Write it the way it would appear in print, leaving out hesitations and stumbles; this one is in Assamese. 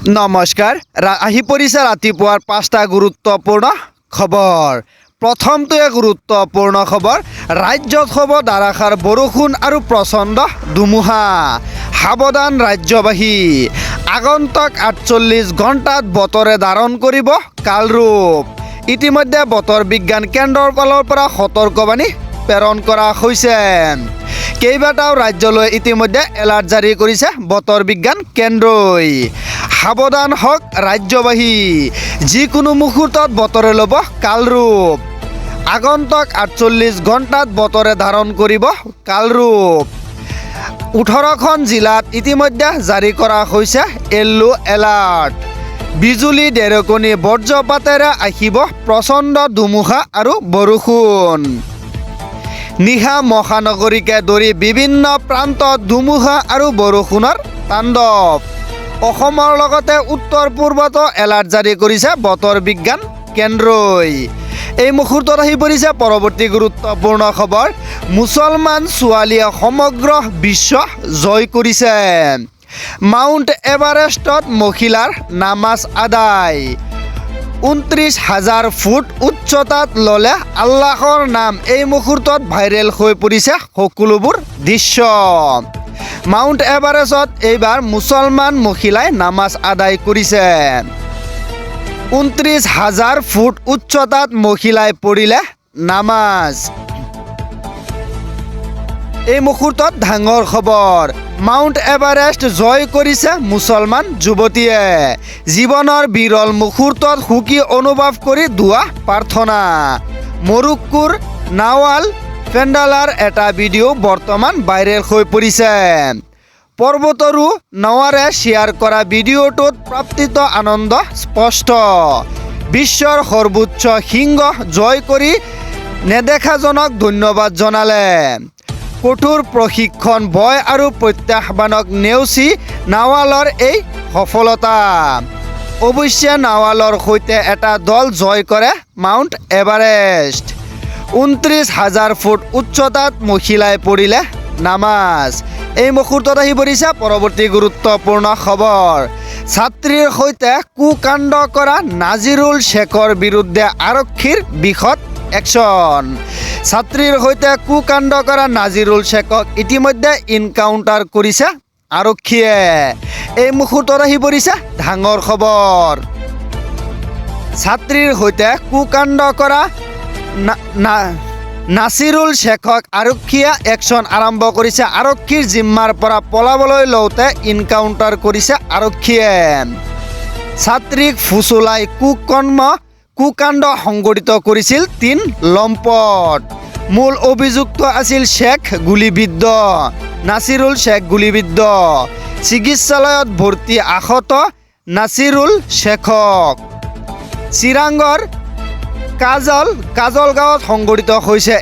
নমস্কাৰ আহি পৰিছে ৰাতিপুৱাৰ 5টা গুৰুত্বপূৰ্ণ খবৰ। প্ৰথমটোৱে গুৰুত্বপূৰ্ণ খবৰ, ৰাজ্যত হ'ব ধাৰাসাৰ বৰষুণ আৰু প্ৰচণ্ড ধুমুহা। সাৱধান ৰাজ্যবাসী, আগন্তুক 48 ঘণ্টাত বতৰে ধাৰণ কৰিব কালৰূপ। ইতিমধ্যে বতৰ বিজ্ঞান কেন্দ্ৰৰ ফালৰ পৰা সতৰ্কবাণী প্ৰেৰণ কৰা হৈছে। কেইবাটাও ৰাজ্যলৈ ইতিমধ্যে এলাৰ্ট জাৰি কৰিছে বতৰ বিজ্ঞান কেন্দ্ৰই। সাৱধান হওক ৰাজ্যবাসী, যিকোনো মুহূৰ্তত বতৰে ল'ব কালৰূপ। আগন্তুক 48 ঘণ্টাত বতৰে ধাৰণ কৰিব কালৰূপ। 18খন জিলাত ইতিমধ্যে জাৰি কৰা হৈছে য়েল্লো এলাৰ্ট। বিজুলী ঢেৰেকণি বজ্ৰপাতেৰে আহিব প্ৰচণ্ড ধুমুহা আৰু বৰষুণ। নিশা মহানগৰীকে ধৰি বিভিন্ন প্ৰান্তত ধুমুহা আৰু বৰষুণৰ তাণ্ডৱ। অসমৰ লগতে উত্তৰ পূৰ্বতো এলাৰ্ট জাৰি কৰিছে বতৰ বিজ্ঞান কেন্দ্ৰই। এই মুহূৰ্তত আহি পৰিছে পৰৱৰ্তী গুৰুত্বপূৰ্ণ খবৰ, মুছলমান ছোৱালীয়ে সমগ্ৰ বিশ্ব জয় কৰিছে। মাউণ্ট এভাৰেষ্টত মহিলাৰ নামাজ আদায়। 29,000 ফুট উচ্চতাত ল'লে আল্লাহৰ নাম। এই মুহূৰ্তত ভাইৰেল হৈ পৰিছে সকলোবোৰ দৃশ্য। মাউণ্ট এভাৰেষ্টত এইবাৰ মুছলমান মহিলাই নামাজ আদায় কৰিছে। 29,000 ফুট উচ্চতাত মহিলাই পঢ়িলে নামাজ। এই মুহূৰ্তত ডাঙৰ খবৰ, মাউণ্ট এভাৰেষ্ট জয় কৰিছে মুছলমান যুৱতীয়ে। জীৱনৰ বিৰল মুহূৰ্তত সুখী অনুভৱ কৰি দুৱা প্ৰাৰ্থনা। মৰক্কোৰ নাৱাল পেণ্ডালাৰ এটা ভিডিঅ' বৰ্তমান ভাইৰেল হৈ পৰিছে। পৰ্বতৰো নাৱাৰে শ্বেয়াৰ কৰা ভিডিঅ'টোত প্ৰাপ্তিত আনন্দ স্পষ্ট। বিশ্বৰ সৰ্বোচ্চ শৃংগ জয় কৰি নেদেখাজনক ধন্যবাদ জনালে। কঠোৰ প্ৰশিক্ষণ, ভয় আৰু প্ৰত্যাহ্বানক নেওচি নাৱালৰ এই সফলতা। অৱশ্যে নাৱালৰ সৈতে এটা দল জয় কৰে মাউণ্ট এভাৰেষ্ট। 29,000 ফুট উচ্চতাত মহিলাই পঢ়িলে নামাজ। এই মুহূৰ্তত আহি পৰিছে পৰৱৰ্তী গুৰুত্বপূৰ্ণ খবৰ, ছাত্ৰীৰ সৈতে কুকাণ্ড কৰা নাজিৰুল শ্বেখৰ বিৰুদ্ধে আৰক্ষীৰ বিশদ একশ্যন। ছাত্ৰীৰ সৈতে কুকাণ্ড কৰা নাজিৰুল শ্বেখক ইতিমধ্যে ইনকাউণ্টাৰ কৰিছে আৰক্ষীয়ে। এই মুহূৰ্তত আহি পৰিছে ডাঙৰ খবৰ, ছাত্ৰীৰ সৈতে কুকাণ্ড কৰা নাছিৰুল শ্বেখক আৰক্ষীয়ে একশ্যন আৰম্ভ কৰিছে। আৰক্ষীৰ জিম্মাৰ পৰা পলাবলৈ লওঁতে ইনকাউণ্টাৰ কৰিছে আৰক্ষীয়ে। ছাত্ৰীক ফুচুলাই কুকাণ্ড সংঘটিত কৰিছিল 3 লম্পট। মূল অভিযুক্ত আছিল শ্বেখ গুলীবিদ্ধ। নাছিৰুল শ্বেখ গুলীবিদ্ধ। চিকিৎসালয়ত ভৰ্তি আহত নাছিৰুল শ্বেখক। চিৰাঙৰ কাজল গাঁৱত সংঘটিত হৈছে